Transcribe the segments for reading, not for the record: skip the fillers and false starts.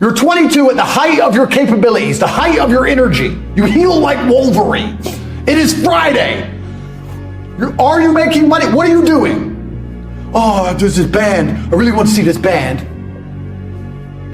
You're 22 at the height of your capabilities, the height of your energy. You heal like Wolverine. It is Friday. Are you making money? What are you doing? Oh, there's this band. I really want to see this band.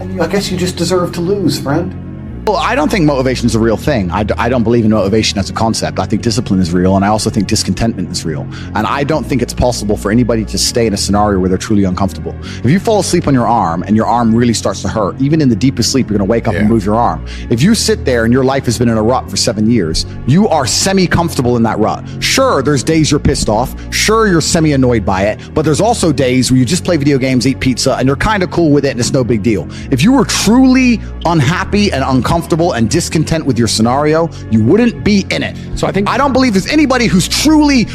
And I guess you just deserve to lose, friend. Well, I don't think motivation is a real thing. I don't believe in motivation as a concept. I think discipline is real, and I also think discontentment is real. And I don't think it's possible for anybody to stay in a scenario where they're truly uncomfortable. If you fall asleep on your arm and your arm really starts to hurt, even in the deepest sleep, you're going to wake up and move your arm. If you sit there and your life has been in a rut for 7 years, you are semi-comfortable in that rut. Sure, there's days you're pissed off. Sure, you're semi-annoyed by it. But there's also days where you just play video games, eat pizza, and you're kind of cool with it, and it's no big deal. If you were truly unhappy and uncomfortable and discontent with your scenario, you wouldn't be in it. So I don't believe there's anybody who's truly,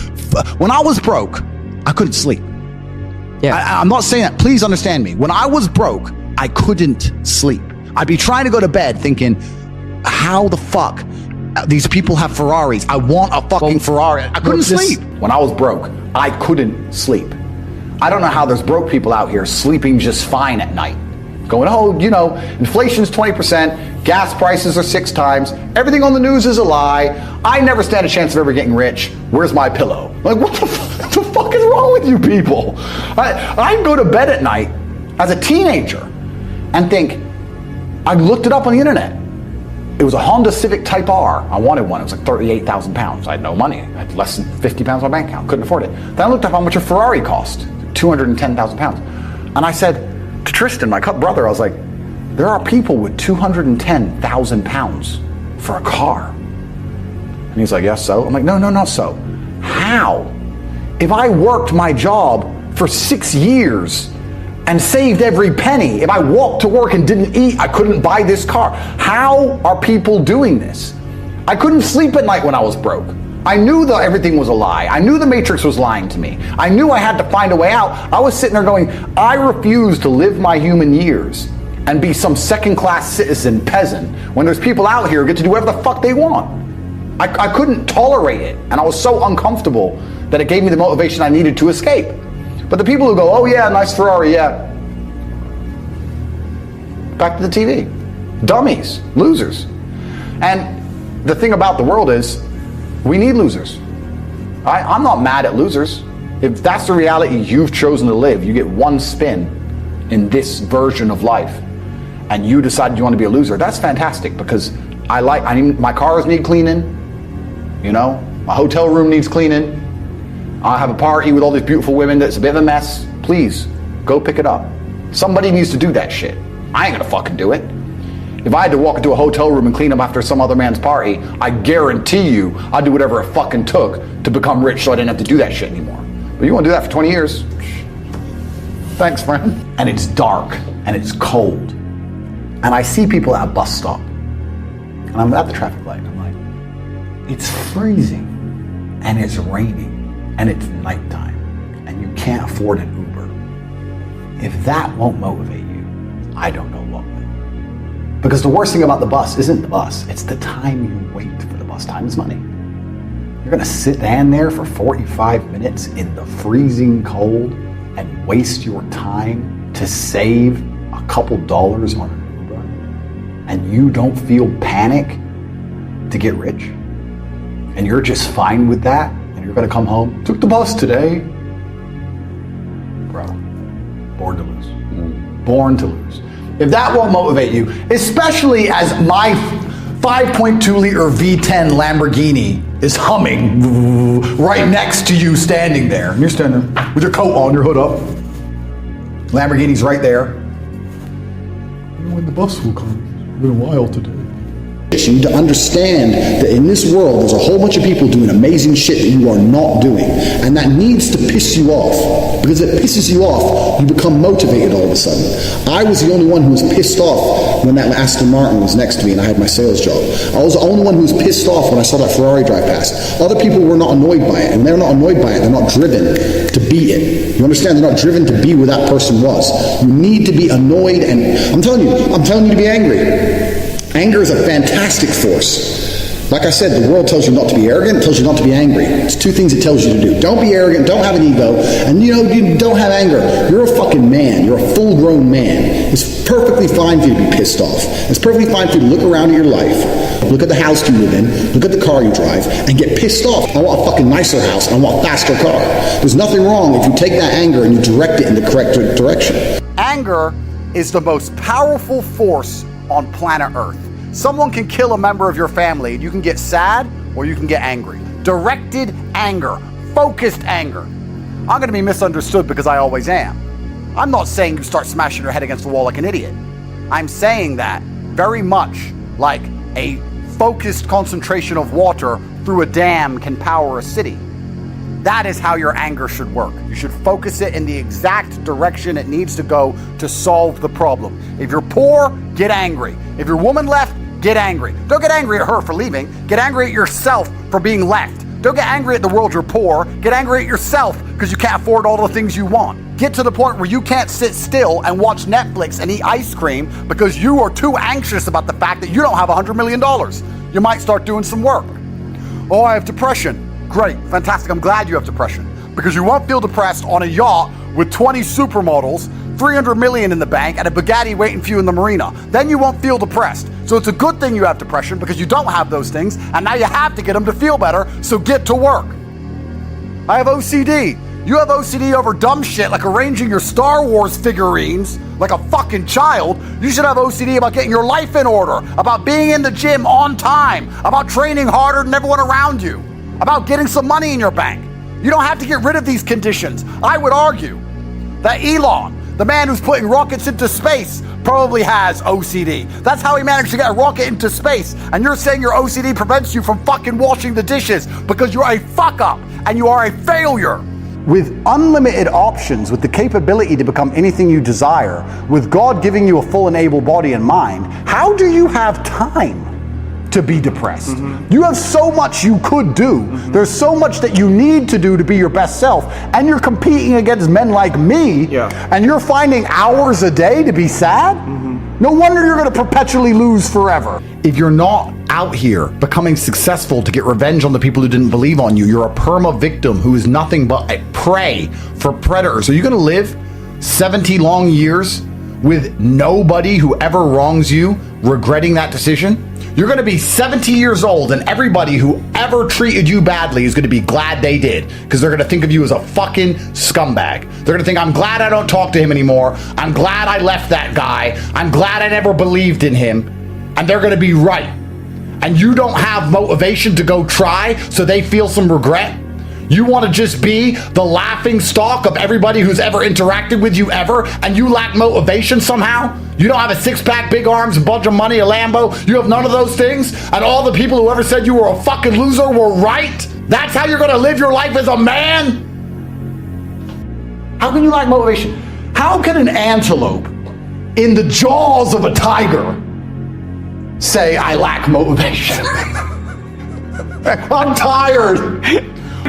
when I was broke, I couldn't sleep. Yeah. I'm not saying that, please understand me. When I was broke, I couldn't sleep. I'd be trying to go to bed thinking, how the fuck these people have Ferraris? I want a fucking Ferrari. I couldn't sleep. When I was broke, I couldn't sleep. I don't know how there's broke people out here sleeping just fine at night. Going, oh, you know, inflation's 20%, gas prices are 6 times, everything on the news is a lie, I never stand a chance of ever getting rich, where's my pillow? Like, what the fuck is wrong with you people? I'd go to bed at night as a teenager and think, I looked it up on the internet. It was a Honda Civic Type R. I wanted one. It was like 38,000 pounds. I had no money. I had less than 50 pounds in my bank account. Couldn't afford it. Then I looked up how much a Ferrari cost, 210,000 pounds. And I said, to Tristan, my brother, I was like, there are people with 210,000 pounds for a car. And he's like, yes, so? I'm like, no, not so. How? If I worked my job for 6 years and saved every penny, if I walked to work and didn't eat, I couldn't buy this car. How are people doing this? I couldn't sleep at night when I was broke. I knew that everything was a lie. I knew the Matrix was lying to me. I knew I had to find a way out. I was sitting there going, I refuse to live my human years and be some second-class citizen peasant when there's people out here who get to do whatever the fuck they want. I couldn't tolerate it, and I was so uncomfortable that it gave me the motivation I needed to escape. But the people who go, oh yeah, nice Ferrari, yeah. Back to the TV. Dummies, losers. And the thing about the world is, we need losers. I'm not mad at losers. If that's the reality you've chosen to live, you get one spin in this version of life, and you decided you want to be a loser, that's fantastic, because my cars need cleaning, you know, my hotel room needs cleaning, I have a party with all these beautiful women that's a bit of a mess. Please, go pick it up. Somebody needs to do that shit. I ain't gonna fucking do it. If I had to walk into a hotel room and clean up after some other man's party, I guarantee you I'd do whatever it fucking took to become rich so I didn't have to do that shit anymore. But you want to do that for 20 years? Thanks, friend. And it's dark and it's cold. And I see people at a bus stop. And I'm at the traffic light. I'm like, it's freezing and it's raining and it's nighttime and you can't afford an Uber. If that won't motivate you, I don't know what will. Because the worst thing about the bus isn't the bus, it's the time you wait for the bus. Time is money. You're gonna stand there for 45 minutes in the freezing cold and waste your time to save a couple dollars on an Uber, and you don't feel panic to get rich, and you're just fine with that, and you're gonna come home, took the bus today. Bro, born to lose. Born to lose. If that won't motivate you, especially as my 5.2 liter V10 Lamborghini is humming right next to you standing there. And you're standing there with your coat on, your hood up. Lamborghini's right there. You know when the bus will come. It's been a while today. You need to understand that in this world there's a whole bunch of people doing amazing shit that you are not doing, and that needs to piss you off, because if it pisses you off, you become motivated all of a sudden. I was the only one who was pissed off when that Aston Martin was next to me and I had my sales job. I was the only one who was pissed off when I saw that Ferrari drive past. Other people were not annoyed by it, and when they're not annoyed by it, they're not driven to be it. You understand? They're not driven to be where that person was. You need to be annoyed, and I'm telling you to be angry. Anger is a fantastic force. Like I said, the world tells you not to be arrogant, it tells you not to be angry. It's 2 things it tells you to do. Don't be arrogant, don't have an ego, and you don't have anger. You're a fucking man. You're a full-grown man. It's perfectly fine for you to be pissed off. It's perfectly fine for you to look around at your life, look at the house you live in, look at the car you drive, and get pissed off. I want a fucking nicer house, I want a faster car. There's nothing wrong if you take that anger and you direct it in the correct direction. Anger is the most powerful force on planet Earth. Someone can kill a member of your family and you can get sad or you can get angry. Directed anger, focused anger. I'm gonna be misunderstood because I always am. I'm not saying you start smashing your head against the wall like an idiot. I'm saying that very much like a focused concentration of water through a dam can power a city. That is how your anger should work. You should focus it in the exact direction it needs to go to solve the problem. If you're poor, get angry. If your woman left, get angry. Don't get angry at her for leaving. Get angry at yourself for being left. Don't get angry at the world you're poor. Get angry at yourself because you can't afford all the things you want. Get to the point where you can't sit still and watch Netflix and eat ice cream because you are too anxious about the fact that you don't have $100 million. You might start doing some work. Oh, I have depression. Great, fantastic. I'm glad you have depression because you won't feel depressed on a yacht with 20 supermodels, 300 million in the bank, and a Bugatti waiting for you in the marina. Then you won't feel depressed. So it's a good thing you have depression because you don't have those things, and now you have to get them to feel better, so get to work. I have OCD. You have OCD over dumb shit like arranging your Star Wars figurines like a fucking child. You should have OCD about getting your life in order, about being in the gym on time, about training harder than everyone around you, about getting some money in your bank. You don't have to get rid of these conditions. I would argue that Elon, the man who's putting rockets into space, probably has OCD. That's how he managed to get a rocket into space. And you're saying your OCD prevents you from fucking washing the dishes because you're a fuck up and you are a failure. With unlimited options, with the capability to become anything you desire, with God giving you a full and able body and mind, how do you have time to be depressed? You have so much you could do. There's so much that you need to do to be your best self, and you're competing against men like me, and you're finding hours a day to be sad? No wonder you're going to perpetually lose forever. If you're not out here becoming successful to get revenge on the people who didn't believe on you, you're a perma victim who is nothing but a prey for predators. Are you going to live 70 long years with nobody who ever wrongs you regretting that decision? You're going to be 70 years old and everybody who ever treated you badly is going to be glad they did, because they're going to think of you as a fucking scumbag. They're going to think, I'm glad I don't talk to him anymore. I'm glad I left that guy. I'm glad I never believed in him. And they're going to be right. And you don't have motivation to go try, so they feel some regret. You want to just be the laughing stock of everybody who's ever interacted with you ever, and you lack motivation somehow? You don't have a six-pack, big arms, a bunch of money, a Lambo? You have none of those things? And all the people who ever said you were a fucking loser were right? That's how you're going to live your life as a man? How can you lack motivation? How can an antelope in the jaws of a tiger say, I lack motivation? I'm tired.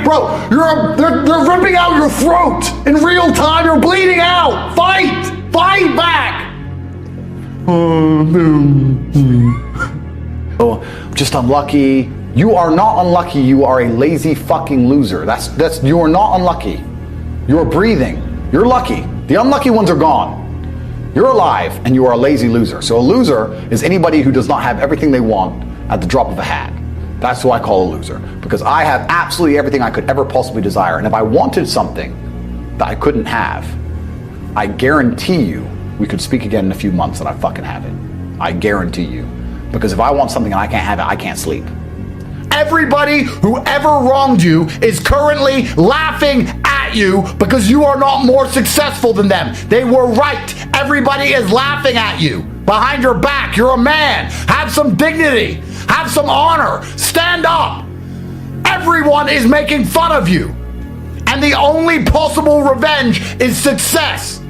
Bro, they're ripping out your throat in real time. You're bleeding out. Fight back. Oh, I'm just unlucky. You are not unlucky. You are a lazy fucking loser. That's you are not unlucky. You're breathing. You're lucky. The unlucky ones are gone. You're alive and you are a lazy loser. So a loser is anybody who does not have everything they want at the drop of a hat. That's who I call a loser, because I have absolutely everything I could ever possibly desire. And if I wanted something that I couldn't have, I guarantee you we could speak again in a few months and I fucking have it. I guarantee you. Because if I want something and I can't have it, I can't sleep. Everybody who ever wronged you is currently laughing at you because you are not more successful than them. They were right. Everybody is laughing at you. Behind your back, you're a man. Have some dignity. Have some honor. Stand up. Everyone is making fun of you. And the only possible revenge is success.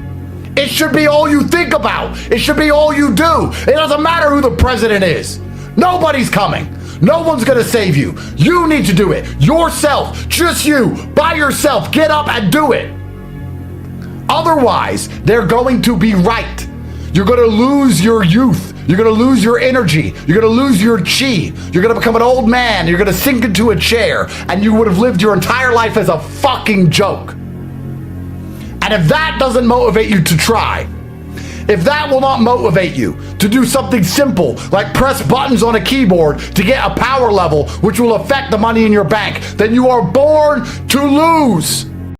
It should be all you think about. It should be all you do. It doesn't matter who the president is. Nobody's coming. No one's gonna save you. You need to do it. Yourself. Just you. By yourself. Get up and do it. Otherwise, they're going to be right. You're gonna lose your youth. You're gonna lose your energy. You're gonna lose your chi. You're gonna become an old man. You're gonna sink into a chair, and you would have lived your entire life as a fucking joke. And if that doesn't motivate you to try, If that will not motivate you to do something simple like press buttons on a keyboard to get a power level which will affect the money in your bank, then you are born to lose.